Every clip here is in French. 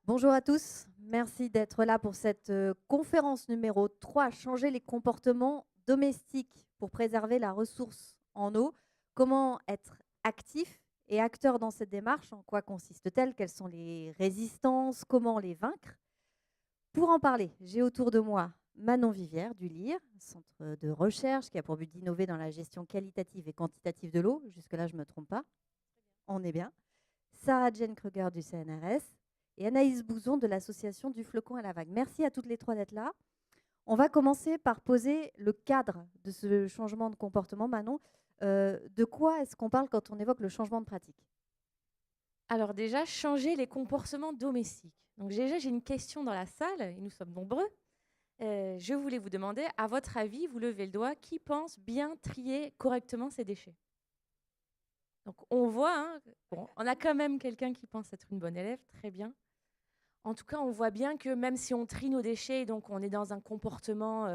Bonjour à tous, merci d'être là pour cette conférence numéro 3, changer les comportements domestiques pour préserver la ressource en eau. Comment être actif et acteur dans cette démarche? En quoi consiste-t-elle? Quelles sont les résistances? Comment les vaincre? Pour en parler, j'ai autour de moi Manon Vivière du LIR, centre de recherche qui a pour but d'innover dans la gestion qualitative et quantitative de l'eau. Jusque-là, je ne me trompe pas. On est bien. Sarah Jane Kruger du CNRS et Anaïs Bouzon de l'association du Flocon à la Vague. Merci à toutes les trois d'être là. On va commencer par poser le cadre de ce changement de comportement. Manon, de quoi est-ce qu'on parle quand on évoque le changement de pratique? Alors déjà, changer les comportements domestiques. Donc déjà, j'ai une question dans la salle, et nous sommes nombreux. Je voulais vous demander, à votre avis, vous levez le doigt, qui pense bien trier correctement ses déchets? Donc on voit, hein, bon, on a quand même quelqu'un qui pense être une bonne élève, très bien. En tout cas, on voit bien que même si on trie nos déchets, donc on est dans un comportement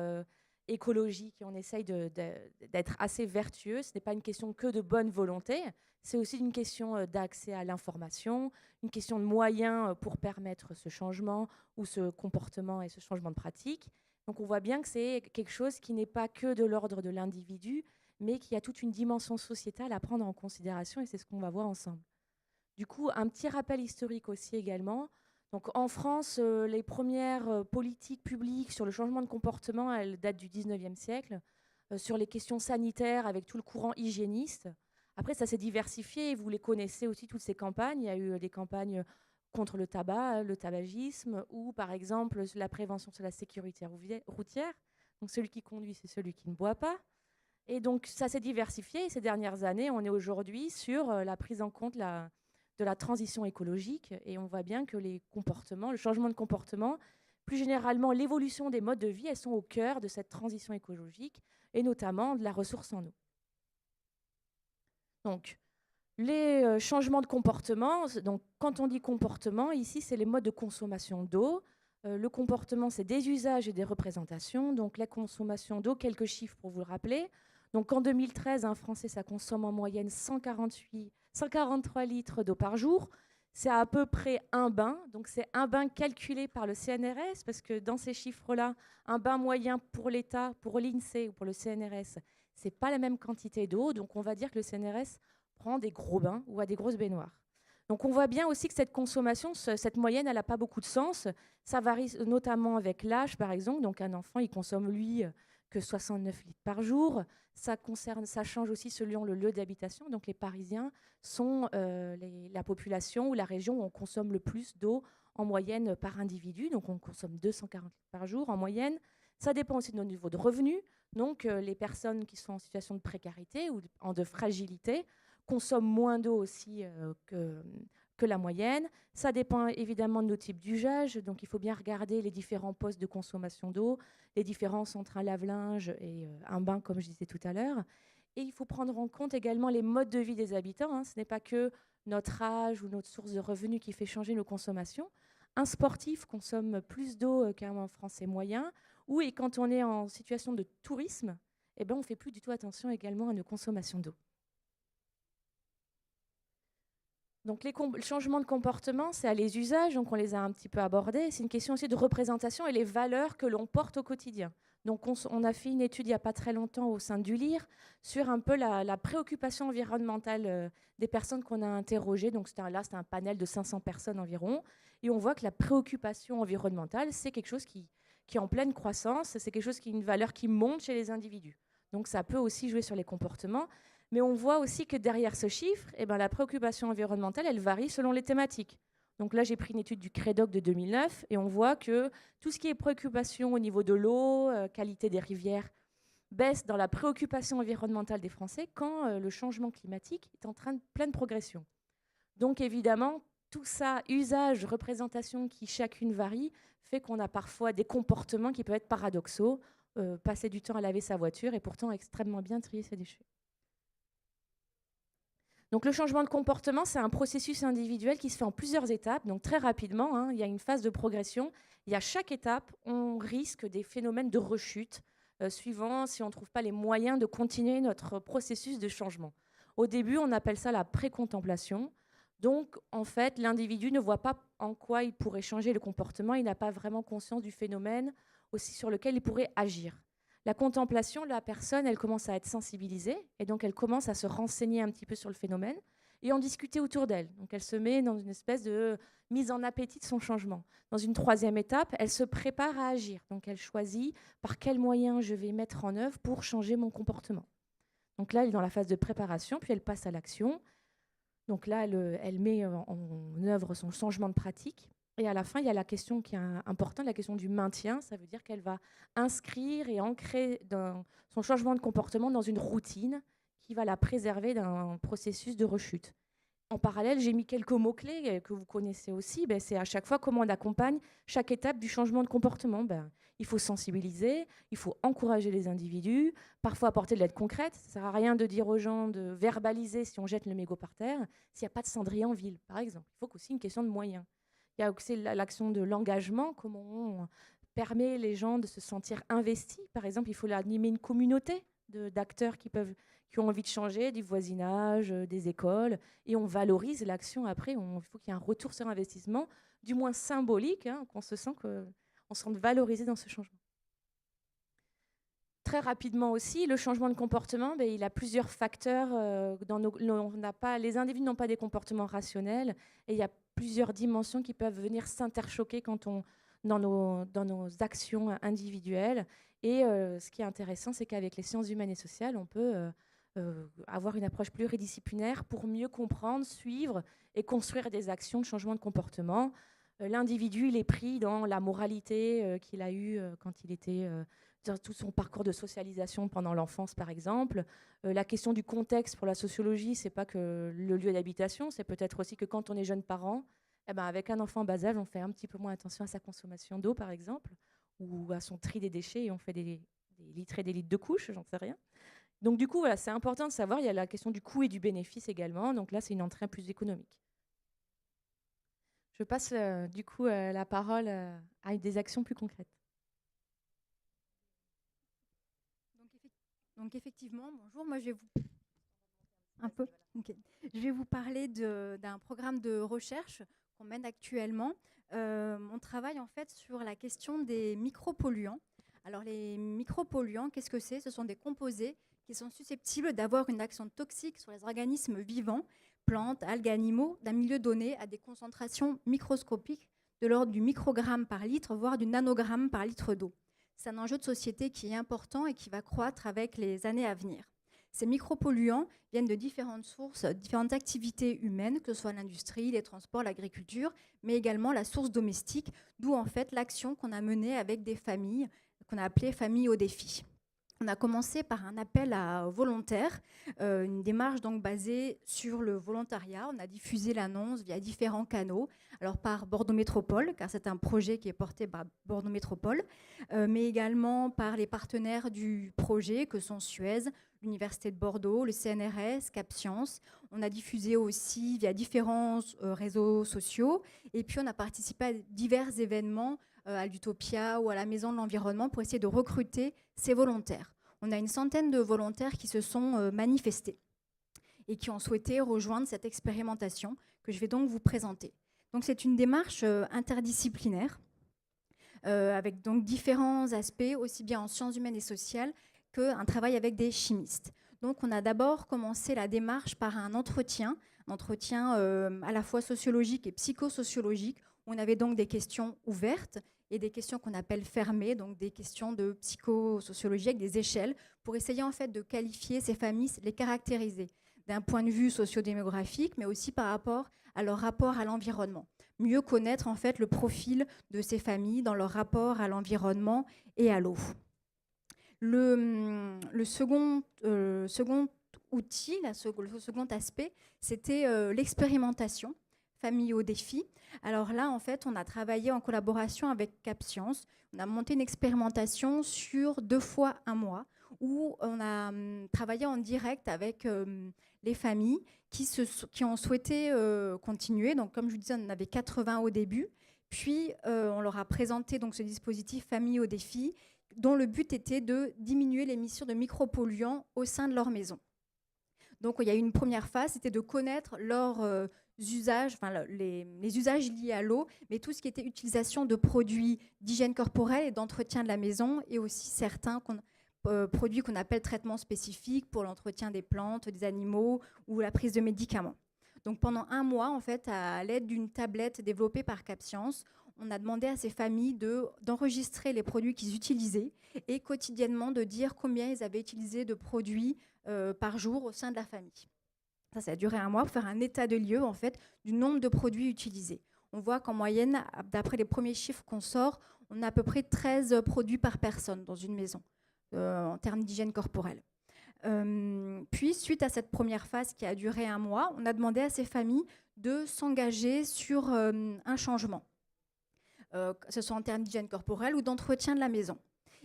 écologique et on essaye d'être assez vertueux, ce n'est pas une question que de bonne volonté, c'est aussi une question d'accès à l'information, une question de moyens pour permettre ce changement ou ce comportement et ce changement de pratique. Donc on voit bien que c'est quelque chose qui n'est pas que de l'ordre de l'individu, mais qui a toute une dimension sociétale à prendre en considération et c'est ce qu'on va voir ensemble. Du coup, un petit rappel historique aussi également. Donc, en France, les premières politiques publiques sur le changement de comportement, elles datent du 19e siècle, sur les questions sanitaires avec tout le courant hygiéniste. Après, ça s'est diversifié et vous les connaissez aussi, toutes ces campagnes. Il y a eu des campagnes contre le tabac, le tabagisme, ou par exemple la prévention sur la sécurité routière. Donc, celui qui conduit, c'est celui qui ne boit pas. Et donc, ça s'est diversifié. Et ces dernières années, on est aujourd'hui sur la prise en compte de la transition écologique. Et on voit bien que les comportements, le changement de comportement, plus généralement l'évolution des modes de vie, elles sont au cœur de cette transition écologique et notamment de la ressource en eau. Donc, les changements de comportement, donc quand on dit comportement, ici, c'est les modes de consommation d'eau. Le comportement, c'est des usages et des représentations. Donc, la consommation d'eau, quelques chiffres pour vous le rappeler. Donc, en 2013, un Français, ça consomme en moyenne 143 litres d'eau par jour. C'est à peu près un bain. Donc, c'est un bain calculé par le CNRS, parce que dans ces chiffres-là, un bain moyen pour l'État, pour l'INSEE ou pour le CNRS, c'est pas la même quantité d'eau. Donc, on va dire que le CNRS prend des gros bains ou à des grosses baignoires. Donc on voit bien aussi que cette consommation, cette moyenne, elle n'a pas beaucoup de sens. Ça varie notamment avec l'âge, par exemple. Donc un enfant, il consomme, lui, que 69 litres par jour. Ça change aussi selon le lieu d'habitation. Donc les Parisiens sont la population ou la région où on consomme le plus d'eau en moyenne par individu. Donc on consomme 240 litres par jour en moyenne. Ça dépend aussi de nos niveaux de revenus. Donc les personnes qui sont en situation de précarité ou de fragilité consomment moins d'eau aussi que la moyenne. Ça dépend évidemment de nos types d'usage. Donc, il faut bien regarder les différents postes de consommation d'eau, les différences entre un lave-linge et un bain, comme je disais tout à l'heure. Et il faut prendre en compte également les modes de vie des habitants, hein. Ce n'est pas que notre âge ou notre source de revenus qui fait changer nos consommations. Un sportif consomme plus d'eau qu'un Français moyen. Ou et quand on est en situation de tourisme, eh ben, on ne fait plus du tout attention également à nos consommations d'eau. Donc les changements de comportement, c'est à les usages, donc on les a un petit peu abordés. C'est une question aussi de représentation et les valeurs que l'on porte au quotidien. Donc on a fait une étude il n'y a pas très longtemps au sein du LIR sur un peu la préoccupation environnementale des personnes qu'on a interrogées. Donc c'était un panel de 500 personnes environ. Et on voit que la préoccupation environnementale, c'est quelque chose qui est en pleine croissance. C'est quelque chose qui est une valeur qui monte chez les individus. Donc ça peut aussi jouer sur les comportements. Mais on voit aussi que derrière ce chiffre, eh ben, la préoccupation environnementale, elle varie selon les thématiques. Donc là, j'ai pris une étude du CREDOC de 2009 et on voit que tout ce qui est préoccupation au niveau de l'eau, qualité des rivières, baisse dans la préoccupation environnementale des Français quand le changement climatique est en train de pleine progression. Donc évidemment, tout ça, usage, représentation qui chacune varie, fait qu'on a parfois des comportements qui peuvent être paradoxaux, passer du temps à laver sa voiture et pourtant extrêmement bien trier ses déchets. Donc le changement de comportement, c'est un processus individuel qui se fait en plusieurs étapes, donc très rapidement, hein, il y a une phase de progression. Et à chaque étape, on risque des phénomènes de rechute, suivant si on ne trouve pas les moyens de continuer notre processus de changement. Au début, on appelle ça la précontemplation. Donc, en fait, l'individu ne voit pas en quoi il pourrait changer le comportement, il n'a pas vraiment conscience du phénomène aussi sur lequel il pourrait agir. La contemplation, la personne, elle commence à être sensibilisée et donc elle commence à se renseigner un petit peu sur le phénomène et en discuter autour d'elle. Donc elle se met dans une espèce de mise en appétit de son changement. Dans une troisième étape, elle se prépare à agir. Donc elle choisit par quels moyens je vais mettre en œuvre pour changer mon comportement. Donc là, elle est dans la phase de préparation, puis elle passe à l'action. Donc là, elle met en œuvre son changement de pratique. Et à la fin, il y a la question qui est importante, la question du maintien. Ça veut dire qu'elle va inscrire et ancrer son changement de comportement dans une routine qui va la préserver d'un processus de rechute. En parallèle, j'ai mis quelques mots-clés que vous connaissez aussi. C'est à chaque fois comment on accompagne chaque étape du changement de comportement. Il faut sensibiliser, il faut encourager les individus, parfois apporter de l'aide concrète. Ça ne sert à rien de dire aux gens de verbaliser si on jette le mégot par terre, s'il n'y a pas de cendrier en ville, par exemple. Il faut aussi une question de moyens. Il y a aussi l'action de l'engagement, comment on permet les gens de se sentir investis. Par exemple, il faut animer une communauté d'acteurs qui ont envie de changer, du voisinage, des écoles, et on valorise l'action après. Il faut qu'il y ait un retour sur investissement, du moins symbolique, qu'on se sente valorisé dans ce changement. Très rapidement aussi, le changement de comportement, il a plusieurs facteurs. Les individus n'ont pas des comportements rationnels, et il y a plusieurs dimensions qui peuvent venir s'interchoquer dans nos actions individuelles. Et ce qui est intéressant, c'est qu'avec les sciences humaines et sociales, on peut avoir une approche pluridisciplinaire pour mieux comprendre, suivre et construire des actions de changement de comportement. L'individu, il est pris dans la moralité qu'il a eue quand il était dans tout son parcours de socialisation pendant l'enfance, par exemple. La question du contexte pour la sociologie, c'est pas que le lieu d'habitation, c'est peut-être aussi que quand on est jeune parent, avec un enfant en bas âge, on fait un petit peu moins attention à sa consommation d'eau, par exemple, ou à son tri des déchets, et on fait des litres et des litres de couches, j'en sais rien. Donc du coup, voilà, c'est important de savoir, il y a la question du coût et du bénéfice également, donc là, c'est une entrée plus économique. Je passe du coup la parole à des actions plus concrètes. Donc effectivement, bonjour, moi je vais vous parler d'un programme de recherche qu'on mène actuellement. On travaille en fait sur la question des micropolluants. Alors les micropolluants, qu'est-ce que c'est ? Ce sont des composés qui sont susceptibles d'avoir une action toxique sur les organismes vivants, plantes, algues, animaux, d'un milieu donné à des concentrations microscopiques de l'ordre du microgramme par litre, voire du nanogramme par litre d'eau. C'est un enjeu de société qui est important et qui va croître avec les années à venir. Ces micropolluants viennent de différentes sources, différentes activités humaines, que ce soit l'industrie, les transports, l'agriculture, mais également la source domestique, d'où en fait l'action qu'on a menée avec des familles, qu'on a appelées familles au défi. On a commencé par un appel à volontaires, une démarche donc basée sur le volontariat. On a diffusé l'annonce via différents canaux, alors par Bordeaux Métropole, car c'est un projet qui est porté par Bordeaux Métropole, mais également par les partenaires du projet, que sont Suez, l'Université de Bordeaux, le CNRS, Cap Science. On a diffusé aussi via différents réseaux sociaux, et puis on a participé à divers événements à l'Utopia ou à la Maison de l'Environnement pour essayer de recruter ces volontaires. On a une centaine de volontaires qui se sont manifestés et qui ont souhaité rejoindre cette expérimentation que je vais donc vous présenter. Donc c'est une démarche interdisciplinaire avec donc différents aspects, aussi bien en sciences humaines et sociales qu'un travail avec des chimistes. Donc on a d'abord commencé la démarche par un entretien à la fois sociologique et psychosociologique. On avait donc des questions ouvertes et des questions qu'on appelle fermées, donc des questions de psychosociologie avec des échelles, pour essayer en fait de qualifier ces familles, les caractériser d'un point de vue sociodémographique, mais aussi par rapport à leur rapport à l'environnement. Mieux connaître en fait le profil de ces familles dans leur rapport à l'environnement et à l'eau. Le second outil, le second aspect, c'était l'expérimentation. Famille au défi. Alors là, en fait, on a travaillé en collaboration avec Cap Science. On a monté une expérimentation sur 2 fois 1 mois où on a travaillé en direct avec les familles qui ont souhaité continuer. Donc, comme je vous disais, on en avait 80 au début. Puis, on leur a présenté donc, ce dispositif Famille au défi dont le but était de diminuer l'émission de micropolluants au sein de leur maison. Donc, il y a eu une première phase, c'était de connaître leur usages, les usages liés à l'eau, mais tout ce qui était utilisation de produits d'hygiène corporelle et d'entretien de la maison, et aussi certains produits qu'on appelle traitements spécifiques pour l'entretien des plantes, des animaux ou la prise de médicaments. Donc pendant 1 mois, en fait, à l'aide d'une tablette développée par CapScience, on a demandé à ces familles d'enregistrer les produits qu'ils utilisaient et quotidiennement de dire combien ils avaient utilisé de produits par jour au sein de la famille. Ça a duré 1 mois pour faire un état de lieu en fait, du nombre de produits utilisés. On voit qu'en moyenne, d'après les premiers chiffres qu'on sort, on a à peu près 13 produits par personne dans une maison en termes d'hygiène corporelle. Puis, suite à cette première phase qui a duré 1 mois, on a demandé à ces familles de s'engager sur un changement, que ce soit en termes d'hygiène corporelle ou d'entretien de la maison.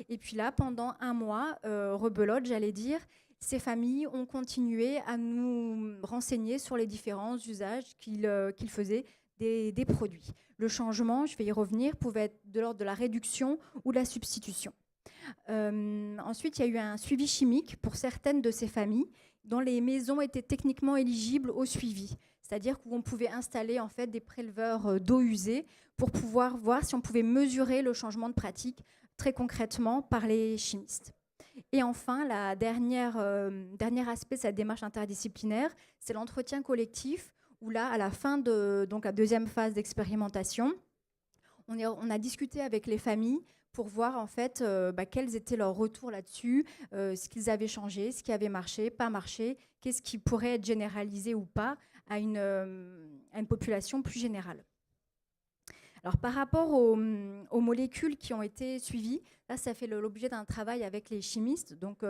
Et puis là, pendant 1 mois, rebelote, j'allais dire, ces familles ont continué à nous renseigner sur les différents usages qu'ils faisaient des produits. Le changement, je vais y revenir, pouvait être de l'ordre de la réduction ou de la substitution. Ensuite, il y a eu un suivi chimique pour certaines de ces familles dont les maisons étaient techniquement éligibles au suivi. C'est-à-dire qu'on pouvait installer en fait, des préleveurs d'eau usée pour pouvoir voir si on pouvait mesurer le changement de pratique très concrètement par les chimistes. Et enfin, le dernier aspect de cette démarche interdisciplinaire, c'est l'entretien collectif, où là, à la fin de donc, la deuxième phase d'expérimentation, on a discuté avec les familles pour voir en fait quels étaient leurs retours là-dessus, ce qu'ils avaient changé, ce qui avait marché, pas marché, qu'est-ce qui pourrait être généralisé ou pas à une population plus générale. Alors, par rapport aux molécules qui ont été suivies, là, ça fait l'objet d'un travail avec les chimistes, donc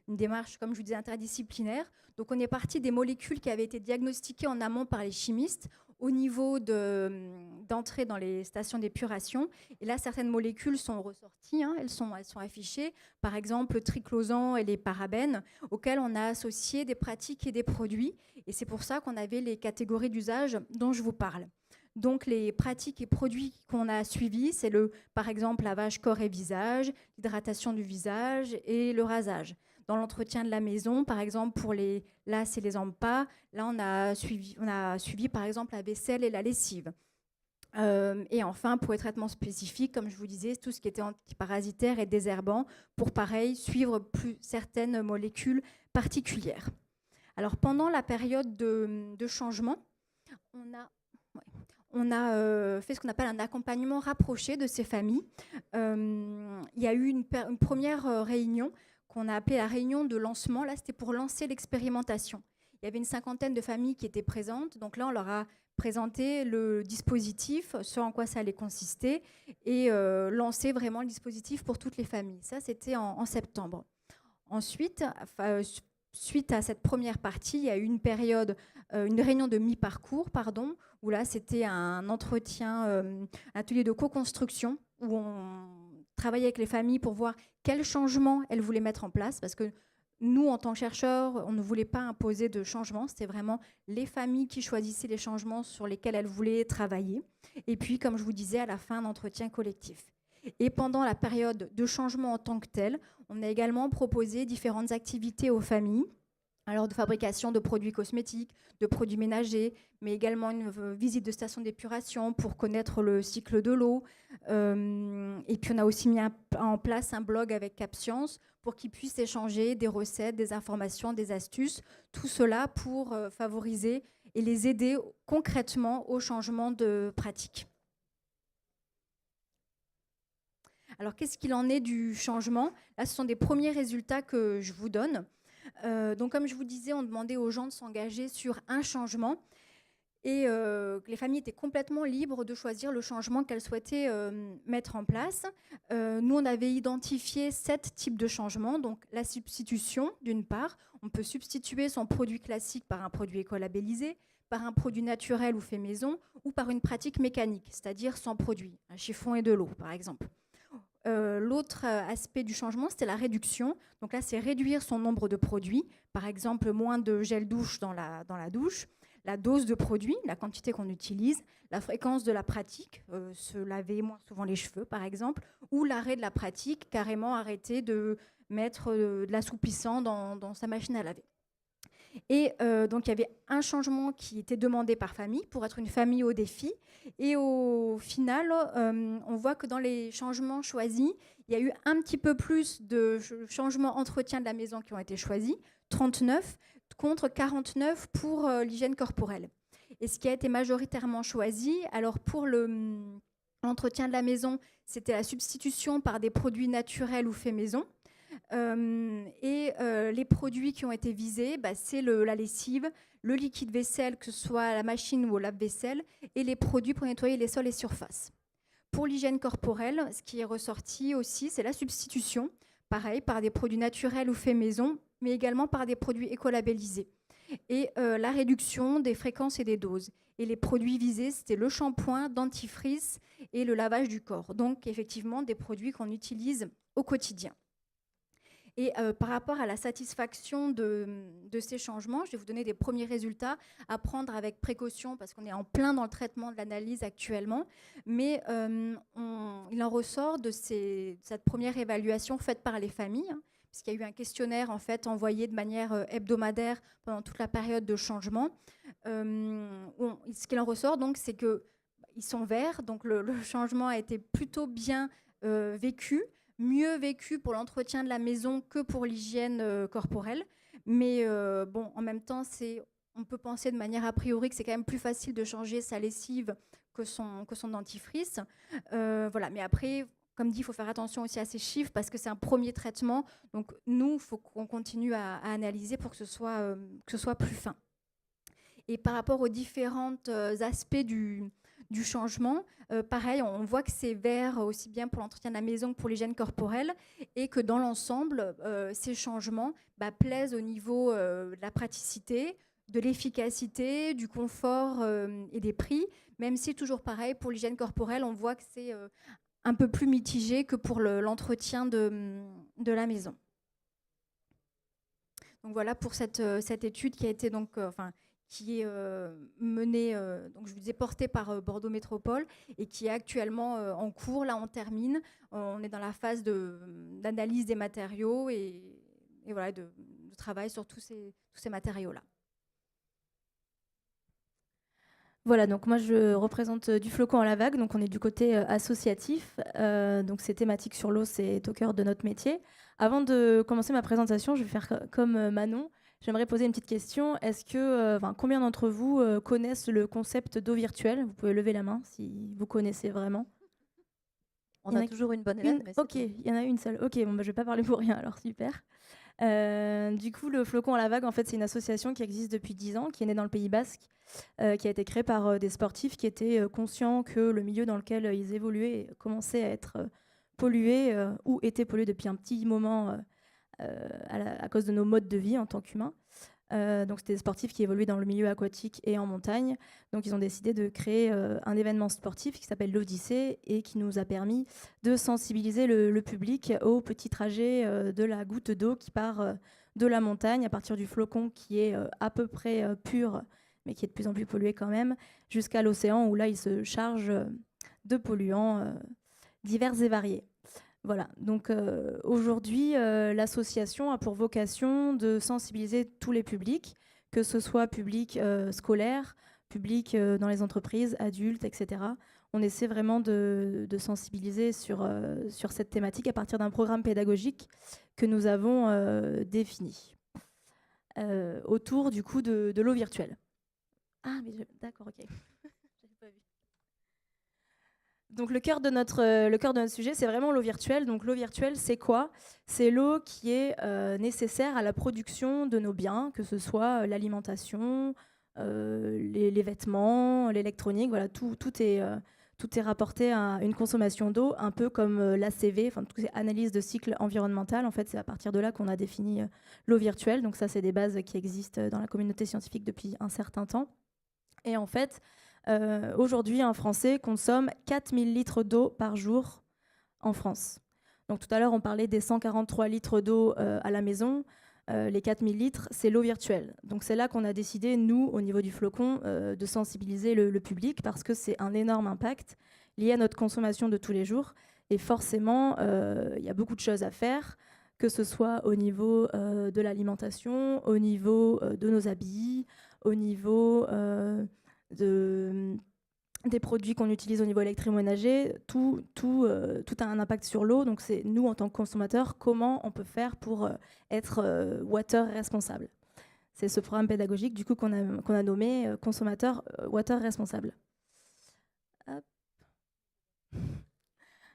une démarche, comme je vous disais, interdisciplinaire. Donc, on est parti des molécules qui avaient été diagnostiquées en amont par les chimistes au niveau d'entrée dans les stations d'épuration. Et là, certaines molécules sont ressorties, elles sont affichées. Par exemple, le triclosan et les parabènes, auxquels on a associé des pratiques et des produits. Et c'est pour ça qu'on avait les catégories d'usage dont je vous parle. Donc, les pratiques et produits qu'on a suivis, c'est par exemple, lavage corps et visage, l'hydratation du visage et le rasage. Dans l'entretien de la maison, par exemple, pour les lasses et les empâts, là, on a suivi, par exemple, la vaisselle et la lessive. Et enfin, pour les traitements spécifiques, comme je vous disais, tout ce qui était antiparasitaire et désherbant, pour, pareil, suivre certaines molécules particulières. Alors, pendant la période de changement, on a fait ce qu'on appelle un accompagnement rapproché de ces familles. Il y a eu une première réunion qu'on a appelée la réunion de lancement. Là, c'était pour lancer l'expérimentation. Il y avait une 50aine de familles qui étaient présentes. Donc là, on leur a présenté le dispositif, ce en quoi ça allait consister, et lancer vraiment le dispositif pour toutes les familles. Ça, c'était en septembre. Ensuite, suite à cette première partie, il y a eu une réunion de mi-parcours, où là, c'était un entretien, atelier de co-construction, où on travaillait avec les familles pour voir quels changements elles voulaient mettre en place, parce que nous, en tant que chercheurs, on ne voulait pas imposer de changements, c'était vraiment les familles qui choisissaient les changements sur lesquels elles voulaient travailler. Et puis, comme je vous disais, à la fin, un entretien collectif. Et pendant la période de changement en tant que telle, on a également proposé différentes activités aux familles, alors de fabrication de produits cosmétiques, de produits ménagers, mais également une visite de station d'épuration pour connaître le cycle de l'eau. Et puis on a aussi mis en place un blog avec CapScience pour qu'ils puissent échanger des recettes, des informations, des astuces, tout cela pour favoriser et les aider concrètement au changement de pratique. Alors, qu'est-ce qu'il en est du changement? Là, ce sont des premiers résultats que je vous donne. Donc, comme je vous disais, on demandait aux gens de s'engager sur un changement et que les familles étaient complètement libres de choisir le changement qu'elles souhaitaient mettre en place. Nous, on avait identifié 7 types de changements. Donc, la substitution, d'une part. On peut substituer son produit classique par un produit écolabellisé, par un produit naturel ou fait maison, ou par une pratique mécanique, c'est-à-dire sans produit, un chiffon et de l'eau, par exemple. L'autre aspect du changement, c'était la réduction. Donc là, c'est réduire son nombre de produits. Par exemple, moins de gel douche dans la douche, la dose de produit, la quantité qu'on utilise, la fréquence de la pratique, se laver moins souvent les cheveux, par exemple, ou l'arrêt de la pratique, carrément arrêter de mettre de l'assoupissant dans sa machine à laver. Et donc, il y avait un changement qui était demandé par famille pour être une famille au défi. Et au final, on voit que dans les changements choisis, il y a eu un petit peu plus de changements entretien de la maison qui ont été choisis, 39 contre 49 pour l'hygiène corporelle. Et ce qui a été majoritairement choisi, alors pour l'entretien de la maison, c'était la substitution par des produits naturels ou faits maison. Les produits qui ont été visés, c'est la lessive, le liquide vaisselle, que ce soit à la machine ou au lave-vaisselle, et les produits pour nettoyer les sols et surfaces. Pour l'hygiène corporelle, ce qui est ressorti aussi, c'est la substitution, pareil, par des produits naturels ou faits maison, mais également par des produits écolabellisés. Et la réduction des fréquences et des doses. Et les produits visés, c'était le shampoing, dentifrice et le lavage du corps. Donc, effectivement, des produits qu'on utilise au quotidien. Et par rapport à la satisfaction de ces changements, je vais vous donner des premiers résultats à prendre avec précaution parce qu'on est en plein dans le traitement de l'analyse actuellement. Mais il en ressort de cette première évaluation faite par les familles, puisqu'il y a eu un questionnaire en fait, envoyé de manière hebdomadaire pendant toute la période de changement. Ce qu'il en ressort, donc, c'est qu'ils sont verts, donc le changement a été plutôt bien vécu, mieux vécu pour l'entretien de la maison que pour l'hygiène corporelle. Mais en même temps, on peut penser de manière a priori que c'est quand même plus facile de changer sa lessive que son dentifrice. Voilà. Mais après, comme dit, il faut faire attention aussi à ces chiffres parce que c'est un premier traitement. Donc nous, il faut qu'on continue à analyser pour que ce soit plus fin. Et par rapport aux différents aspects du changement, pareil, on voit que c'est vert aussi bien pour l'entretien de la maison que pour l'hygiène corporelle et que dans l'ensemble, ces changements plaisent au niveau de la praticité, de l'efficacité, du confort et des prix, même si toujours pareil, pour l'hygiène corporelle, on voit que c'est un peu plus mitigé que pour l'entretien de la maison. Donc voilà pour cette étude qui a été donc, qui est menée, donc je vous disais portée par Bordeaux Métropole et qui est actuellement en cours. Là, on termine. On est dans la phase d'analyse des matériaux et voilà, de travail sur tous ces matériaux-là. Voilà, donc moi je représente du flocon à la vague, donc on est du côté associatif, donc c'est thématique sur l'eau, c'est au cœur de notre métier. Avant de commencer ma présentation, je vais faire comme Manon, j'aimerais poser une petite question. Est-ce que, combien d'entre vous connaissent le concept d'eau virtuelle? Vous pouvez lever la main si vous connaissez vraiment. On a toujours une bonne élève. Ok, il y en a une seule. Ok, bon, je vais pas parler pour rien, alors super. Du coup, le flocon à la vague, en fait, c'est une association qui existe depuis 10 ans, qui est née dans le Pays Basque, qui a été créée par des sportifs qui étaient conscients que le milieu dans lequel ils évoluaient commençait à être pollué ou était pollué depuis un petit moment à cause de nos modes de vie en tant qu'humains. Donc c'était des sportifs qui évoluaient dans le milieu aquatique et en montagne. Donc ils ont décidé de créer un événement sportif qui s'appelle l'Odyssée et qui nous a permis de sensibiliser le public au petit trajet de la goutte d'eau qui part de la montagne à partir du flocon qui est à peu près pur, mais qui est de plus en plus pollué quand même, jusqu'à l'océan où là il se charge de polluants divers et variés. Voilà, donc aujourd'hui, l'association a pour vocation de sensibiliser tous les publics, que ce soit public scolaire, public dans les entreprises, adultes, etc. On essaie vraiment de sensibiliser sur cette thématique à partir d'un programme pédagogique que nous avons défini autour du coup de l'eau virtuelle. Ah, mais d'accord, ok. Donc le cœur de notre sujet, c'est vraiment l'eau virtuelle. Donc l'eau virtuelle, c'est quoi? C'est l'eau qui est nécessaire à la production de nos biens, que ce soit l'alimentation, les vêtements, l'électronique. Voilà, tout est rapporté à une consommation d'eau, un peu comme l'ACV, enfin toutes ces analyses de cycle environnemental. En fait, c'est à partir de là qu'on a défini l'eau virtuelle. Donc ça, c'est des bases qui existent dans la communauté scientifique depuis un certain temps. Et en fait, aujourd'hui, un Français consomme 4000 litres d'eau par jour en France. Donc tout à l'heure, on parlait des 143 litres d'eau à la maison. Les 4000 litres, c'est l'eau virtuelle. Donc c'est là qu'on a décidé, nous, au niveau du flocon, de sensibiliser le public parce que c'est un énorme impact lié à notre consommation de tous les jours. Et forcément, il y a beaucoup de choses à faire, que ce soit au niveau de l'alimentation, au niveau de nos habits, au niveau des produits qu'on utilise au niveau électroménager, tout a un impact sur l'eau. Donc c'est nous, en tant que consommateurs, comment on peut faire pour être water responsable. C'est ce programme pédagogique du coup qu'on a nommé consommateur water responsable. Hop.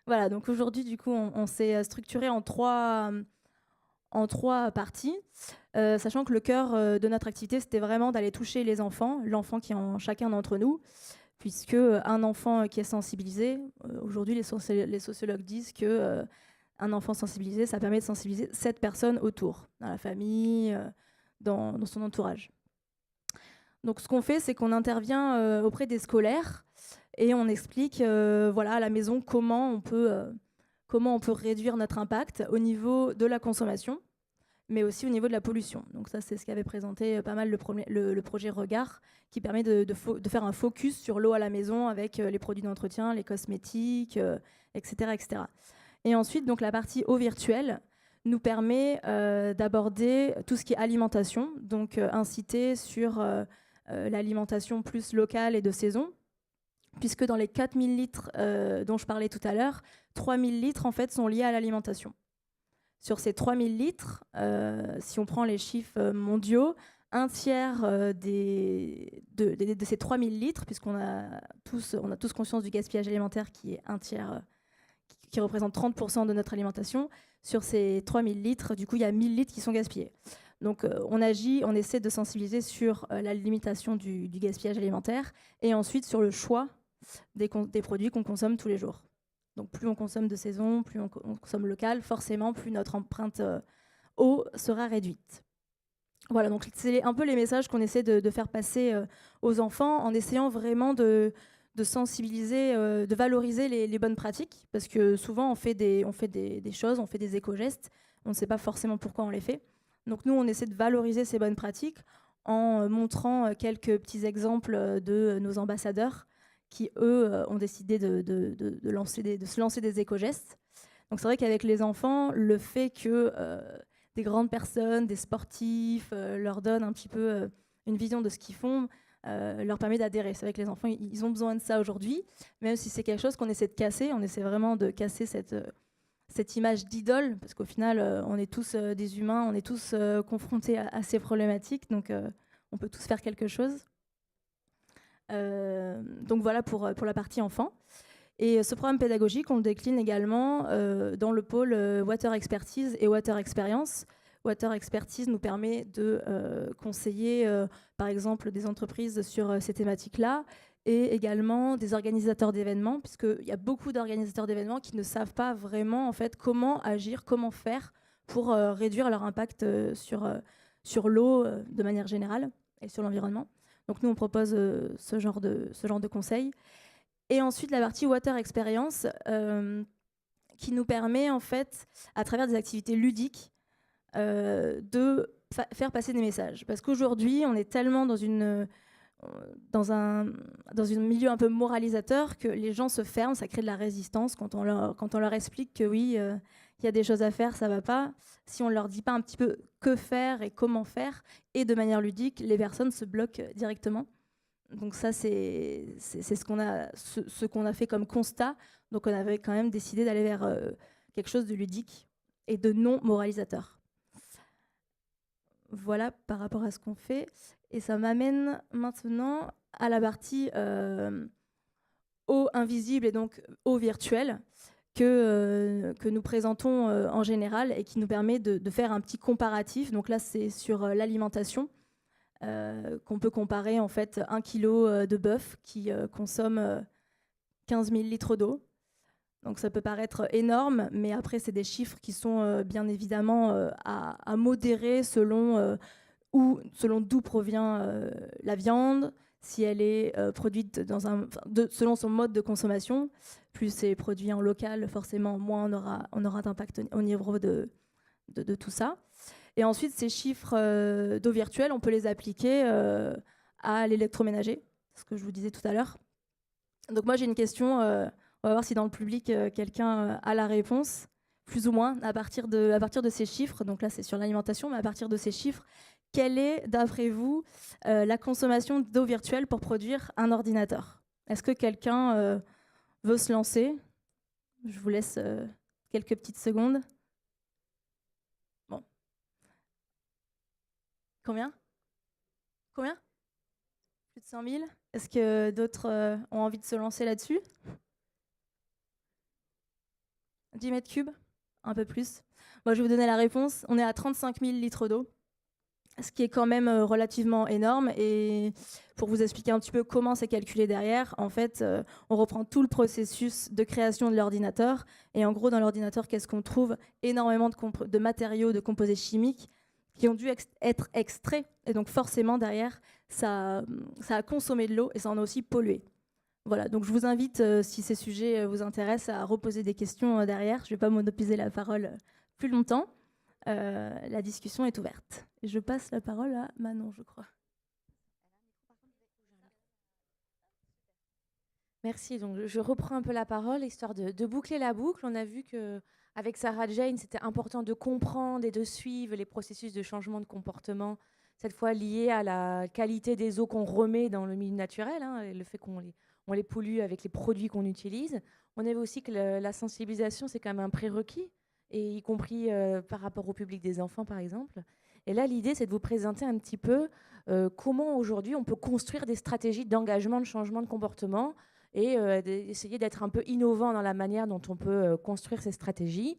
Voilà, donc aujourd'hui du coup on s'est structuré en trois parties, sachant que le cœur de notre activité c'était vraiment d'aller toucher les enfants, l'enfant qui est en chacun d'entre nous, puisque un enfant qui est sensibilisé, aujourd'hui les sociologues disent que un enfant sensibilisé, ça permet de sensibiliser 7 personnes autour, dans la famille, dans son entourage. Donc ce qu'on fait, c'est qu'on intervient auprès des scolaires et on explique voilà, à la maison comment on peut réduire notre impact au niveau de la consommation, mais aussi au niveau de la pollution. Donc ça, c'est ce qu'avait présenté pas mal le projet Regard, qui permet de faire un focus sur l'eau à la maison avec les produits d'entretien, les cosmétiques, etc., etc. Et ensuite, donc, la partie eau virtuelle nous permet d'aborder tout ce qui est alimentation, donc inciter sur l'alimentation plus locale et de saison, puisque dans les 4000 litres dont je parlais tout à l'heure, 3000 litres en fait sont liés à l'alimentation. Sur ces 3000 litres, si on prend les chiffres mondiaux, un tiers de ces 3000 litres, puisqu'on a tous conscience du gaspillage alimentaire qui est un tiers, qui représente 30% de notre alimentation, sur ces 3000 litres, du coup, il y a 1000 litres qui sont gaspillés. Donc on agit, on essaie de sensibiliser sur la limitation du gaspillage alimentaire et ensuite sur le choix des produits qu'on consomme tous les jours. Donc plus on consomme de saison, plus on consomme local, forcément plus notre empreinte eau sera réduite. Voilà, donc c'est un peu les messages qu'on essaie de faire passer aux enfants en essayant vraiment de sensibiliser, de valoriser les bonnes pratiques, parce que souvent on fait des choses, on fait des éco-gestes, on ne sait pas forcément pourquoi on les fait. Donc nous, on essaie de valoriser ces bonnes pratiques en montrant quelques petits exemples de nos ambassadeurs qui, eux, ont décidé de se lancer des éco-gestes. Donc c'est vrai qu'avec les enfants, le fait que des grandes personnes, des sportifs, leur donnent un petit peu une vision de ce qu'ils font, leur permet d'adhérer. C'est vrai que les enfants, ils ont besoin de ça aujourd'hui, même si c'est quelque chose qu'on essaie de casser. On essaie vraiment de casser cette image d'idole, parce qu'au final, on est tous des humains, on est tous confrontés à ces problématiques, donc on peut tous faire quelque chose. Donc voilà pour la partie enfant. Et ce programme pédagogique, on le décline également dans le pôle Water Expertise et Water Experience. Water Expertise nous permet de conseiller, par exemple, des entreprises sur ces thématiques-là, et également des organisateurs d'événements, puisqu'il y a beaucoup d'organisateurs d'événements qui ne savent pas vraiment en fait, comment agir, comment faire pour réduire leur impact sur l'eau de manière générale et sur l'environnement. Donc nous, on propose ce genre de conseils. Et ensuite, la partie Water Experience, qui nous permet, en fait, à travers des activités ludiques, de faire passer des messages. Parce qu'aujourd'hui, on est tellement dans un milieu un peu moralisateur que les gens se ferment, ça crée de la résistance quand on leur explique que oui, il y a des choses à faire, ça va pas. Si on leur dit pas un petit peu que faire et comment faire, et de manière ludique, les personnes se bloquent directement. Donc ça, c'est ce qu'on a fait comme constat. Donc on avait quand même décidé d'aller vers quelque chose de ludique et de non moralisateur. Voilà par rapport à ce qu'on fait. Et ça m'amène maintenant à la partie eau invisible et donc eau virtuelle que nous présentons en général et qui nous permet de faire un petit comparatif. Donc là, c'est sur l'alimentation qu'on peut comparer en fait 1 kilo de bœuf qui consomme 15 000 litres d'eau. Donc ça peut paraître énorme, mais après, c'est des chiffres qui sont bien évidemment à modérer selon d'où provient la viande, si elle est produite selon son mode de consommation. Plus c'est produit en local, forcément, moins on aura d'impact au niveau de tout ça. Et ensuite, ces chiffres d'eau virtuelle, on peut les appliquer à l'électroménager, ce que je vous disais tout à l'heure. Donc moi, j'ai une question. On va voir si dans le public, quelqu'un a la réponse. plus ou moins, à partir de ces chiffres, donc là c'est sur l'alimentation, mais à partir de ces chiffres, quelle est, d'après vous, la consommation d'eau virtuelle pour produire un ordinateur? Est-ce que quelqu'un veut se lancer? Je vous laisse quelques petites secondes. Bon. Combien? Plus de 100 000? Est-ce que d'autres ont envie de se lancer là-dessus? 10 mètres cubes? Un peu plus. Moi, je vais vous donner la réponse. On est à 35 000 litres d'eau, ce qui est quand même relativement énorme. Et pour vous expliquer un petit peu comment c'est calculé derrière, en fait, on reprend tout le processus de création de l'ordinateur. Et en gros, dans l'ordinateur, qu'est-ce qu'on trouve? Énormément de matériaux, de composés chimiques qui ont dû être extraits. Et donc forcément, derrière, ça a consommé de l'eau et ça en a aussi pollué. Voilà, donc je vous invite, si ces sujets vous intéressent, à reposer des questions derrière. Je ne vais pas monopoliser la parole plus longtemps. La discussion est ouverte. Et je passe la parole à Manon, je crois. Merci. Donc, je reprends un peu la parole, histoire de boucler la boucle. On a vu qu'avec Sarah Jane, c'était important de comprendre et de suivre les processus de changement de comportement, cette fois liés à la qualité des eaux qu'on remet dans le milieu naturel, hein, et le fait qu'on les pollue avec les produits qu'on utilise. On a vu aussi que la sensibilisation, c'est quand même un prérequis, et y compris par rapport au public des enfants, par exemple. Et là, l'idée, c'est de vous présenter un petit peu comment aujourd'hui on peut construire des stratégies d'engagement, de changement de comportement, et d'essayer d'être un peu innovant dans la manière dont on peut construire ces stratégies.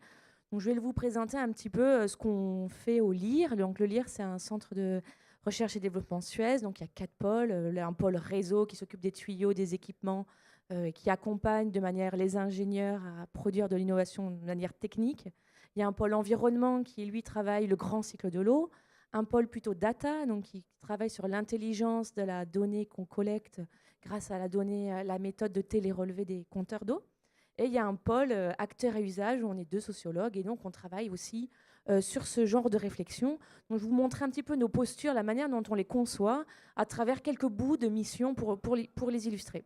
Donc, je vais vous présenter un petit peu ce qu'on fait au LIR. Donc, le LIR, c'est un centre de recherche et développement Suez. Donc, il y a 4 pôles. Un pôle réseau qui s'occupe des tuyaux, des équipements, qui accompagne de manière les ingénieurs à produire de l'innovation de manière technique. Il y a un pôle environnement qui, lui, travaille le grand cycle de l'eau. Un pôle plutôt data, donc qui travaille sur l'intelligence de la donnée qu'on collecte grâce à la méthode de télérelevé des compteurs d'eau. Et il y a un pôle acteurs et usages où on est 2 sociologues et donc on travaille aussi sur ce genre de réflexion. Donc je vais vous montrer un petit peu nos postures, la manière dont on les conçoit à travers quelques bouts de missions pour les illustrer.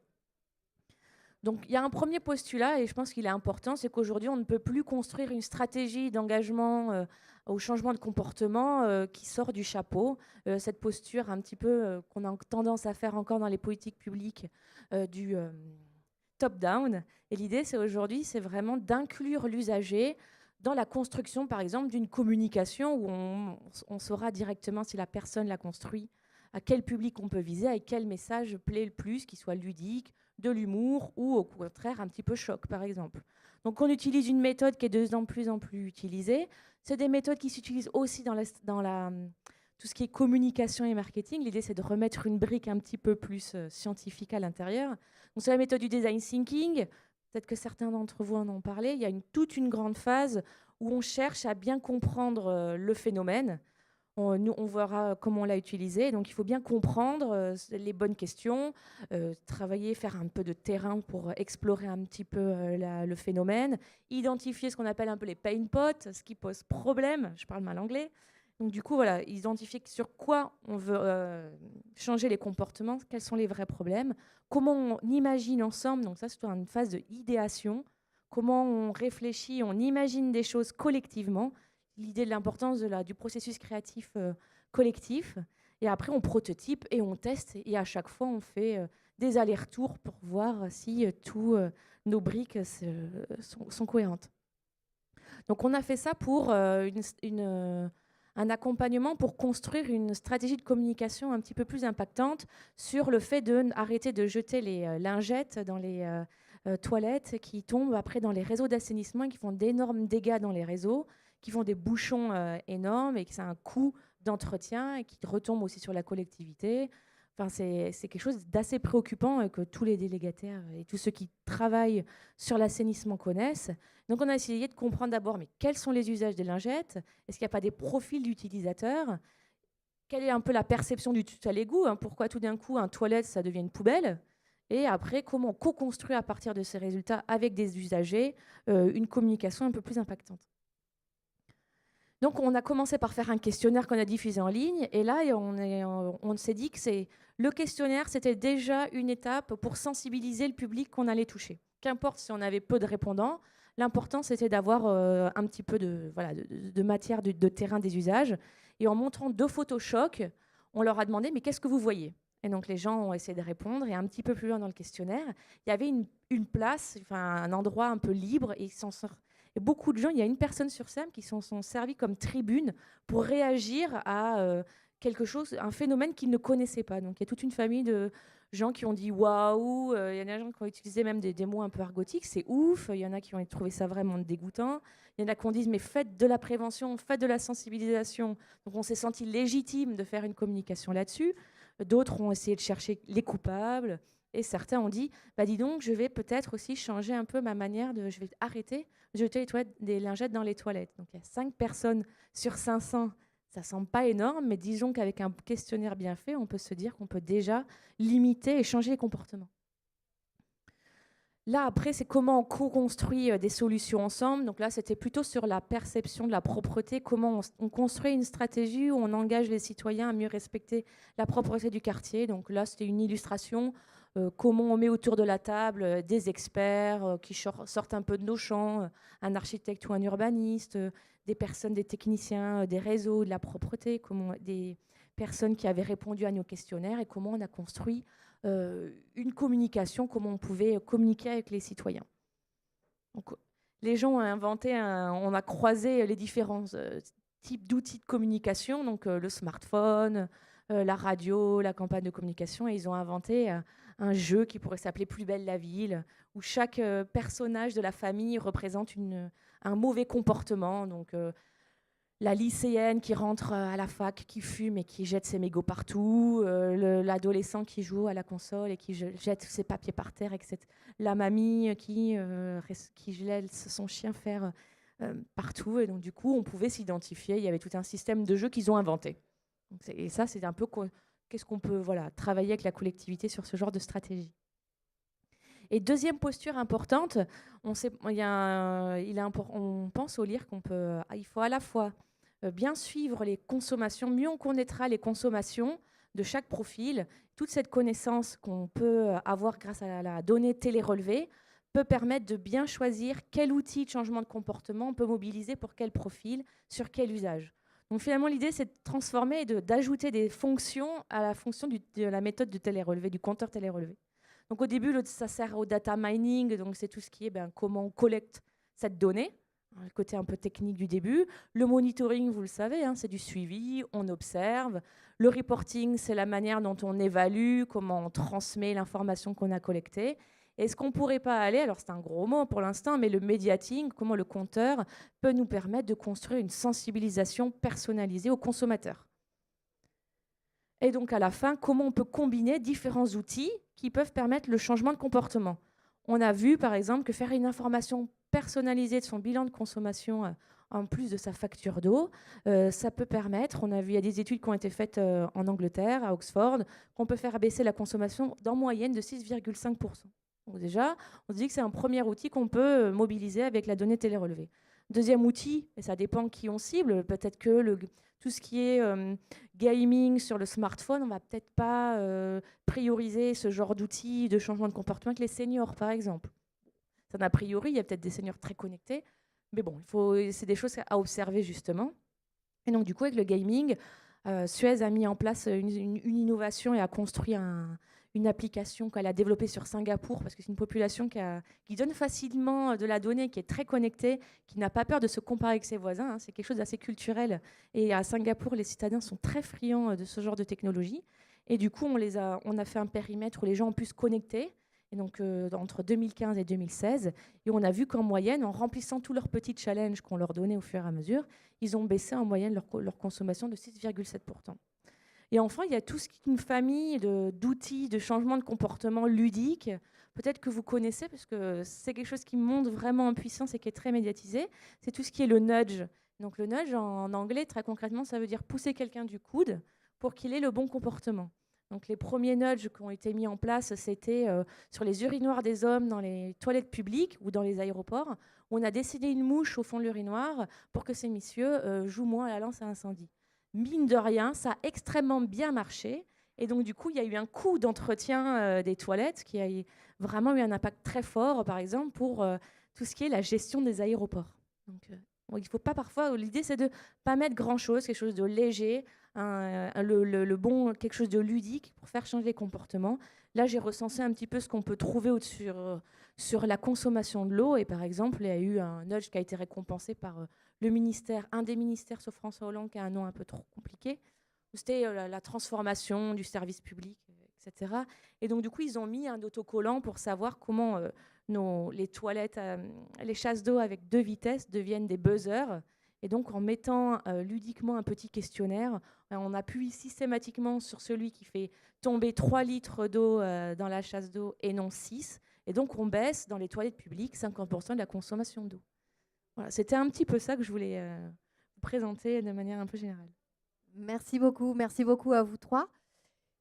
Donc il y a un premier postulat et je pense qu'il est important, c'est qu'aujourd'hui on ne peut plus construire une stratégie d'engagement au changement de comportement qui sort du chapeau. Cette posture un petit peu qu'on a tendance à faire encore dans les politiques publiques du top-down. Et l'idée, c'est aujourd'hui, c'est vraiment d'inclure l'usager dans la construction, par exemple, d'une communication où on saura directement si la personne l'a construit, à quel public on peut viser, avec quel message plaît le plus, qu'il soit ludique, de l'humour ou au contraire un petit peu choc, par exemple. Donc on utilise une méthode qui est de plus en plus utilisée. C'est des méthodes qui s'utilisent aussi dans tout ce qui est communication et marketing. L'idée, c'est de remettre une brique un petit peu plus scientifique à l'intérieur. Donc, c'est la méthode du design thinking. Peut-être que certains d'entre vous en ont parlé. Il y a toute une grande phase où on cherche à bien comprendre le phénomène. On verra comment on l'a utilisé. Donc, il faut bien comprendre les bonnes questions, travailler, faire un peu de terrain pour explorer un petit peu le phénomène, identifier ce qu'on appelle un peu les pain pots, ce qui pose problème. Je parle mal anglais. Donc, du coup, voilà, identifier sur quoi on veut changer les comportements, quels sont les vrais problèmes, comment on imagine ensemble. Donc, ça, c'est une phase de idéation. Comment on réfléchit, on imagine des choses collectivement. L'idée de l'importance du processus créatif collectif. Et après, on prototype et on teste. Et à chaque fois, on fait des allers-retours pour voir si tous nos briques sont cohérentes. Donc, on a fait ça pour un accompagnement pour construire une stratégie de communication un petit peu plus impactante sur le fait d'arrêter de jeter les lingettes dans les toilettes qui tombent après dans les réseaux d'assainissement, qui font d'énormes dégâts dans les réseaux, qui font des bouchons énormes et que c'est un coût d'entretien et qui retombe aussi sur la collectivité. Enfin, c'est quelque chose d'assez préoccupant que tous les délégataires et tous ceux qui travaillent sur l'assainissement connaissent. Donc, on a essayé de comprendre d'abord, mais quels sont les usages des lingettes? Est-ce qu'il n'y a pas des profils d'utilisateurs? Quelle est un peu la perception du tout à l'égout, hein? Pourquoi tout d'un coup, un toilette, ça devient une poubelle? Et après, comment on co-construit à partir de ces résultats avec des usagers une communication un peu plus impactante? Donc, on a commencé par faire un questionnaire qu'on a diffusé en ligne. Et là, on s'est dit que le questionnaire, c'était déjà une étape pour sensibiliser le public qu'on allait toucher. Qu'importe si on avait peu de répondants, L'important, c'était d'avoir un petit peu de matière, de terrain des usages. Et en montrant 2 photos chocs, on leur a demandé « mais qu'est-ce que vous voyez ?» Et donc les gens ont essayé de répondre. Et un petit peu plus loin dans le questionnaire, il y avait une place, un endroit un peu libre. Et beaucoup de gens, il y a une personne sur scène qui s'en sont servis comme tribune pour réagir à quelque chose, un phénomène qu'ils ne connaissaient pas. Donc il y a toute une famille de gens qui ont dit waouh, il y en a des gens qui ont utilisé même des mots un peu argotiques, c'est ouf, il y en a qui ont trouvé ça vraiment dégoûtant, il y en a qui ont dit mais faites de la prévention, faites de la sensibilisation. Donc on s'est senti légitime de faire une communication là-dessus. D'autres ont essayé de chercher les coupables et certains ont dit bah dis donc, je vais peut-être aussi changer un peu ma manière je vais arrêter de jeter des lingettes dans les toilettes. Donc il y a 5 personnes sur 500. Ça ne semble pas énorme, mais disons qu'avec un questionnaire bien fait, on peut se dire qu'on peut déjà limiter et changer les comportements. Là, après, c'est comment on co-construit des solutions ensemble. Donc là, c'était plutôt sur la perception de la propreté, comment on construit une stratégie où on engage les citoyens à mieux respecter la propreté du quartier. Donc là, c'était une illustration, comment on met autour de la table des experts qui sortent un peu de nos champs, un architecte ou un urbaniste, des personnes, des techniciens, des réseaux, de la propreté, des personnes qui avaient répondu à nos questionnaires et comment on a construit une communication, comment on pouvait communiquer avec les citoyens. Donc, les gens ont inventé, on a croisé les différents types d'outils de communication, donc le smartphone, la radio, la campagne de communication, et ils ont inventé un jeu qui pourrait s'appeler Plus belle la ville, où chaque personnage de la famille représente un mauvais comportement. Donc, la lycéenne qui rentre à la fac, qui fume et qui jette ses mégots partout, l'adolescent qui joue à la console et qui jette ses papiers par terre, etc. La mamie qui laisse son chien faire partout. Et donc, du coup, on pouvait s'identifier. Il y avait tout un système de jeux qu'ils ont inventé. Et ça, c'est un peu qu'est-ce qu'on peut travailler avec la collectivité sur ce genre de stratégie. Et deuxième posture importante, on pense au LIR il faut à la fois bien suivre les consommations, mieux on connaîtra les consommations de chaque profil. Toute cette connaissance qu'on peut avoir grâce à la donnée télérelevée peut permettre de bien choisir quel outil de changement de comportement on peut mobiliser pour quel profil, sur quel usage. Donc finalement, l'idée, c'est de transformer et d'ajouter des fonctions à la fonction de la méthode de télérelevé, du compteur télérelevé. Donc au début, ça sert au data mining, donc c'est tout ce qui est comment on collecte cette donnée, le côté un peu technique du début. Le monitoring, vous le savez, c'est du suivi, on observe. Le reporting, c'est la manière dont on évalue, comment on transmet l'information qu'on a collectée. Est-ce qu'on ne pourrait pas aller, alors c'est un gros mot pour l'instant, mais le mediating, comment le compteur peut nous permettre de construire une sensibilisation personnalisée aux consommateurs. Et donc à la fin, comment on peut combiner différents outils qui peuvent permettre le changement de comportement. On a vu par exemple que faire une information personnalisée de son bilan de consommation en plus de sa facture d'eau, ça peut permettre, on a vu, il y a des études qui ont été faites en Angleterre, à Oxford, qu'on peut faire baisser la consommation d'en moyenne de 6,5%. Donc déjà, on se dit que c'est un premier outil qu'on peut mobiliser avec la donnée télérelevée. Deuxième outil, et ça dépend qui on cible, peut-être que tout ce qui est gaming sur le smartphone, on ne va peut-être pas prioriser ce genre d'outils de changement de comportement avec les seniors, par exemple. Ça, a priori, il y a peut-être des seniors très connectés, mais bon, c'est des choses à observer justement. Et donc du coup, avec le gaming, Suez a mis en place une innovation et a construit une application qu'elle a développée sur Singapour, parce que c'est une population qui donne facilement de la donnée, qui est très connectée, qui n'a pas peur de se comparer avec ses voisins. C'est quelque chose d'assez culturel. Et à Singapour, les citadins sont très friands de ce genre de technologie. Et du coup, on a fait un périmètre où les gens ont pu se connecter, et donc entre 2015 et 2016. Et on a vu qu'en moyenne, en remplissant tous leurs petits challenges qu'on leur donnait au fur et à mesure, ils ont baissé en moyenne leur consommation de 6,7%. Et enfin, il y a toute une famille d'outils de changement de comportement ludique, peut-être que vous connaissez, parce que c'est quelque chose qui monte vraiment en puissance et qui est très médiatisé. C'est tout ce qui est le nudge. Donc le nudge, en anglais, très concrètement, ça veut dire pousser quelqu'un du coude pour qu'il ait le bon comportement. Donc les premiers nudges qui ont été mis en place, c'était sur les urinoirs des hommes dans les toilettes publiques ou dans les aéroports, où on a dessiné une mouche au fond de l'urinoir pour que ces messieurs jouent moins à la lance à incendie. Mine de rien, ça a extrêmement bien marché. Et donc, du coup, il y a eu un coût d'entretien des toilettes qui a vraiment eu un impact très fort, par exemple, pour tout ce qui est la gestion des aéroports. Donc, bon, il faut pas parfois. L'idée, c'est de pas mettre grand-chose, quelque chose de léger, quelque chose de ludique pour faire changer les comportements. Là, j'ai recensé un petit peu ce qu'on peut trouver sur la consommation de l'eau. Et par exemple, il y a eu un nudge qui a été récompensé par un des ministères sous François Hollande, qui a un nom un peu trop compliqué. C'était la transformation du service public, etc. Et donc, du coup, ils ont mis un autocollant pour savoir comment les toilettes, les chasses d'eau avec 2 vitesses deviennent des buzzers. Et donc, en mettant ludiquement un petit questionnaire, on appuie systématiquement sur celui qui fait tomber 3 litres d'eau dans la chasse d'eau et non 6. Et donc, on baisse dans les toilettes publiques 50% de la consommation d'eau. Voilà, c'était un petit peu ça que je voulais vous présenter de manière un peu générale. Merci beaucoup à vous 3.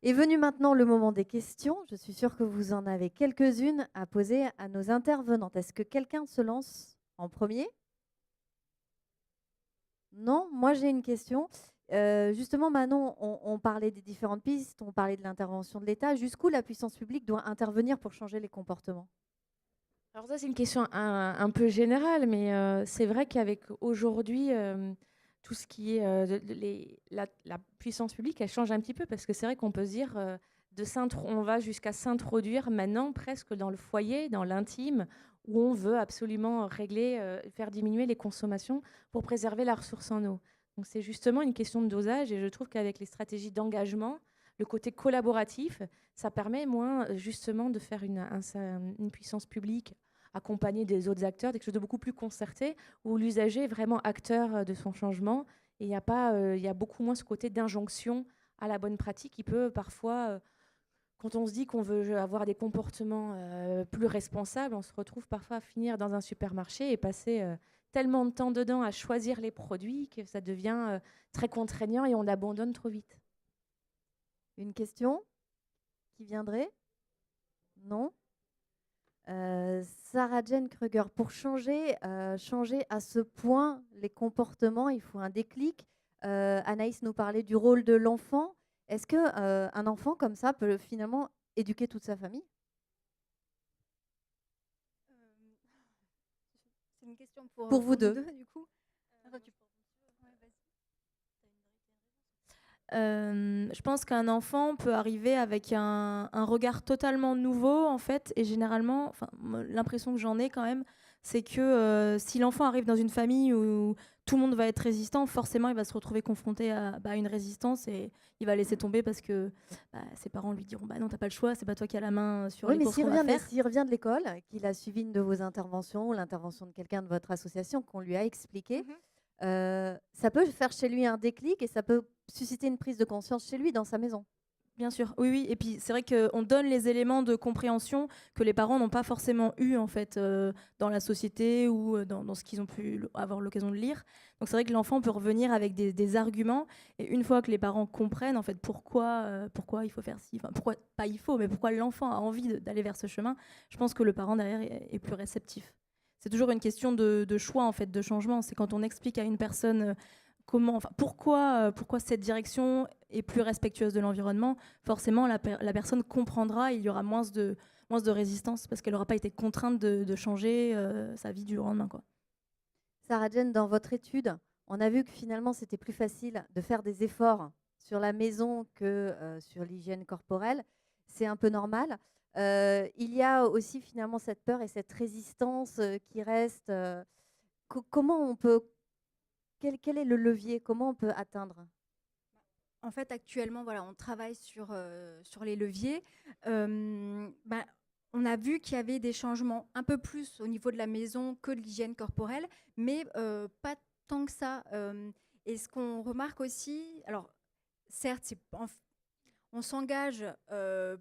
Est venu maintenant le moment des questions. Je suis sûre que vous en avez quelques-unes à poser à nos intervenantes. Est-ce que quelqu'un se lance en premier? Non, moi j'ai une question. Justement, Manon, on parlait des différentes pistes, on parlait de l'intervention de l'État. Jusqu'où la puissance publique doit intervenir pour changer les comportements? Alors ça, c'est une question un peu générale, mais c'est vrai qu'avec aujourd'hui, tout ce qui est la puissance publique, elle change un petit peu, parce que c'est vrai qu'on peut se dire, on va jusqu'à s'introduire maintenant presque dans le foyer, dans l'intime, où on veut absolument faire diminuer les consommations pour préserver la ressource en eau. Donc c'est justement une question de dosage, et je trouve qu'avec les stratégies d'engagement, le côté collaboratif, ça permet justement de faire une puissance publique accompagnée des autres acteurs, quelque chose de beaucoup plus concerté, où l'usager est vraiment acteur de son changement, et il y a beaucoup moins ce côté d'injonction à la bonne pratique qui peut parfois, quand on se dit qu'on veut avoir des comportements plus responsables, on se retrouve parfois à finir dans un supermarché et passer tellement de temps dedans à choisir les produits que ça devient très contraignant et on abandonne trop vite. Une question qui viendrait? Non? Sarah Jane Kruger, pour changer à ce point les comportements, il faut un déclic. Anaïs nous parlait du rôle de l'enfant. Est-ce qu'un enfant comme ça peut finalement éduquer toute sa famille? C'est une question pour vous deux. du coup. Je pense qu'un enfant peut arriver avec un regard totalement nouveau, en fait, et généralement, l'impression que j'en ai quand même, c'est que si l'enfant arrive dans une famille où tout le monde va être résistant, forcément il va se retrouver confronté à une résistance, et il va laisser tomber parce que ses parents lui diront non, t'as pas le choix, c'est pas toi qui as la main sur les courses qu'on va faire. S'il revient de l'école, qu'il a suivi une de vos interventions ou l'intervention de quelqu'un de votre association, qu'on lui a expliqué, ça peut faire chez lui un déclic et ça peut susciter une prise de conscience chez lui dans sa maison. Bien sûr, oui. Et puis c'est vrai qu'on donne les éléments de compréhension que les parents n'ont pas forcément eu en fait dans la société ou dans ce qu'ils ont pu avoir l'occasion de lire. Donc c'est vrai que l'enfant peut revenir avec des arguments, et une fois que les parents comprennent en fait pourquoi il faut faire ci, pourquoi pas il faut, mais pourquoi l'enfant a envie d'aller vers ce chemin, je pense que le parent derrière est plus réceptif. C'est toujours une question de choix en fait, de changement. C'est quand on explique à une personne pourquoi cette direction est plus respectueuse de l'environnement, forcément la personne comprendra, et il y aura moins de résistance parce qu'elle n'aura pas été contrainte de changer sa vie du jour au lendemain, quoi. Sarah Jane, dans votre étude, on a vu que finalement c'était plus facile de faire des efforts sur la maison que sur l'hygiène corporelle. C'est un peu normal. Il y a aussi finalement cette peur et cette résistance qui reste. Comment on peut... Quel est le levier? Comment on peut atteindre? En fait, actuellement, on travaille sur les leviers. On a vu qu'il y avait des changements un peu plus au niveau de la maison que de l'hygiène corporelle, mais pas tant que ça. Et ce qu'on remarque aussi, alors certes, on s'engage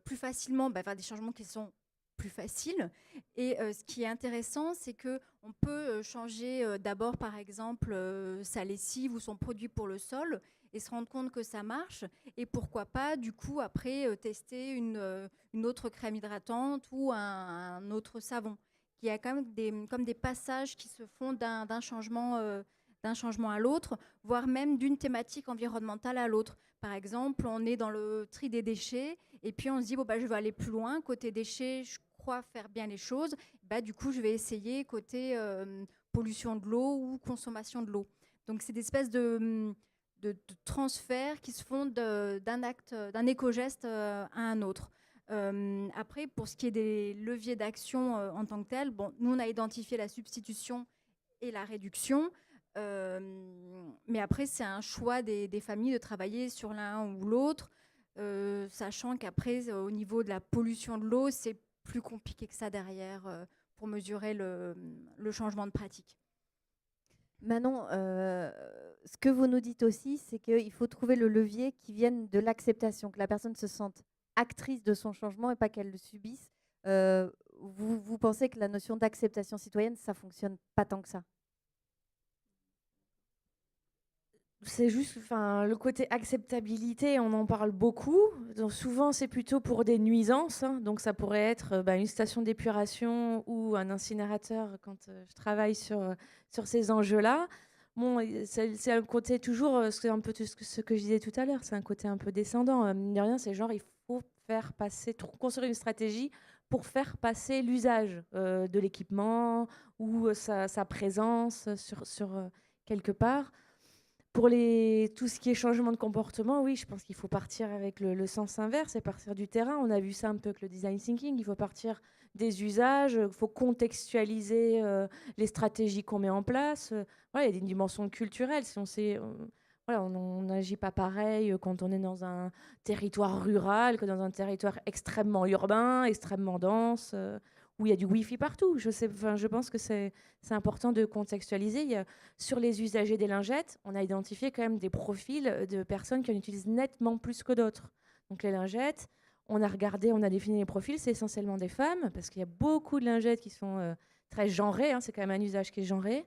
plus facilement vers des changements qui sont plus facile. Et ce qui est intéressant, c'est qu'on peut changer d'abord, par exemple, sa lessive ou son produit pour le sol et se rendre compte que ça marche. Et pourquoi pas, du coup, après, tester une autre crème hydratante ou un autre savon. Il y a quand même comme des passages qui se font d'un changement à l'autre, voire même d'une thématique environnementale à l'autre. Par exemple, on est dans le tri des déchets et puis on se dit, je vais aller plus loin. Côté déchets, je crois faire bien les choses, du coup, je vais essayer côté pollution de l'eau ou consommation de l'eau. Donc, c'est des espèces de transferts qui se font d'un acte, d'un éco-geste à un autre. Après, pour ce qui est des leviers d'action en tant que tel, nous, on a identifié la substitution et la réduction. Mais après, c'est un choix des familles de travailler sur l'un ou l'autre, sachant qu'après, au niveau de la pollution de l'eau, c'est plus compliqué que ça derrière pour mesurer le changement de pratique. Manon, ce que vous nous dites aussi, c'est qu'il faut trouver le levier qui vienne de l'acceptation, que la personne se sente actrice de son changement et pas qu'elle le subisse. Vous pensez que la notion d'acceptation citoyenne, ça fonctionne pas tant que ça? C'est juste, le côté acceptabilité, on en parle beaucoup. Donc souvent, c'est plutôt pour des nuisances, hein. Donc ça pourrait être une station d'épuration ou un incinérateur quand je travaille sur ces enjeux-là. Bon, c'est un côté toujours, c'est un peu ce que je disais tout à l'heure, c'est un côté un peu descendant. Mine de rien, c'est genre, il faut faire passer, construire une stratégie pour faire passer l'usage de l'équipement ou sa présence sur quelque part. Pour tout ce qui est changement de comportement, oui, je pense qu'il faut partir avec le sens inverse et partir du terrain. On a vu ça un peu avec le design thinking. Il faut partir des usages, il faut contextualiser les stratégies qu'on met en place. Voilà, il y a des dimensions culturelles. Si on sait, voilà, on n'agit pas pareil quand on est dans un territoire rural que dans un territoire extrêmement urbain, extrêmement dense, où il y a du Wi-Fi partout. Je pense que c'est important de contextualiser. Sur les usagers des lingettes, on a identifié quand même des profils de personnes qui en utilisent nettement plus que d'autres. Donc les lingettes, on a regardé, on a défini les profils, c'est essentiellement des femmes, parce qu'il y a beaucoup de lingettes qui sont très genrées, hein, c'est quand même un usage qui est genré.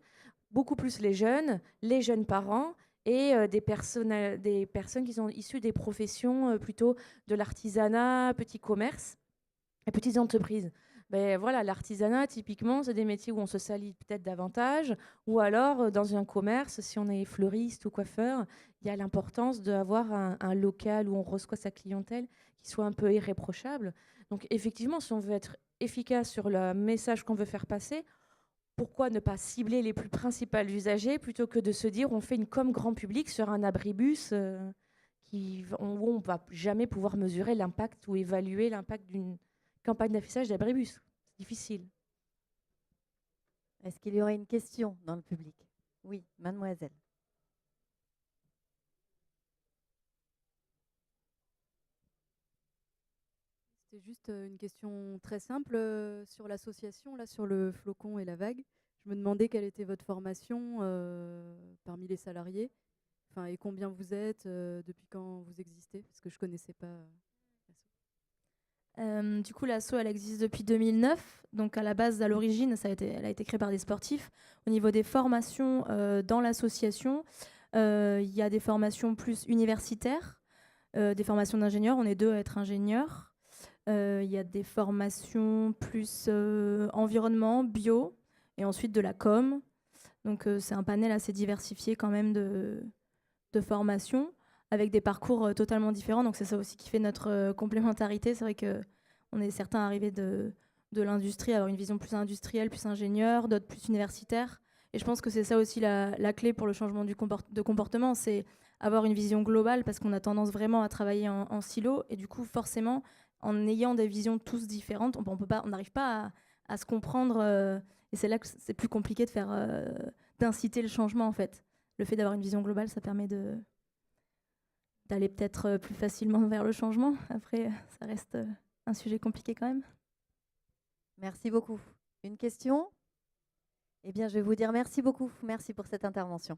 Beaucoup plus les jeunes parents, et des personnes qui sont issues des professions plutôt de l'artisanat, petit commerce et petites entreprises. Ben voilà, l'artisanat, typiquement, c'est des métiers où on se salit peut-être davantage, ou alors dans un commerce, si on est fleuriste ou coiffeur, il y a l'importance d'avoir un local où on reçoit sa clientèle qui soit un peu irréprochable. Donc effectivement, si on veut être efficace sur le message qu'on veut faire passer, pourquoi ne pas cibler les plus principaux usagers plutôt que de se dire on fait une com grand public sur un abribus où on ne va jamais pouvoir mesurer l'impact ou évaluer l'impact d'une campagne d'affichage d'abribus. C'est difficile. Est-ce qu'il y aurait une question dans le public? Oui, mademoiselle. C'était juste une question très simple sur l'association, là, sur le flocon et la vague. Je me demandais quelle était votre formation parmi les salariés, et combien vous êtes, depuis quand vous existez, parce que je ne connaissais pas l'asso. Du coup, l'asso, elle existe depuis 2009. Donc, à la base, à l'origine, elle a été créée par des sportifs. Au niveau des formations dans l'association, il y a des formations plus universitaires, des formations d'ingénieurs. On est 2 à être ingénieurs. Il y a des formations plus environnement, bio, et ensuite de la com. Donc, c'est un panel assez diversifié quand même de formations, avec des parcours totalement différents. Donc c'est ça aussi qui fait notre complémentarité. C'est vrai qu'on est certains arrivés de l'industrie, avoir une vision plus industrielle, plus ingénieure, d'autres plus universitaires. Et je pense que c'est ça aussi la clé pour le changement de comportement, c'est avoir une vision globale, parce qu'on a tendance vraiment à travailler en silo. Et du coup, forcément, en ayant des visions tous différentes, on n'arrive pas à se comprendre. Et c'est là que c'est plus compliqué d'inciter le changement, en fait. Le fait d'avoir une vision globale, ça permet d'aller peut-être plus facilement vers le changement. Après, ça reste un sujet compliqué quand même. Merci beaucoup. Une question? Eh bien, je vais vous dire merci beaucoup. Merci pour cette intervention.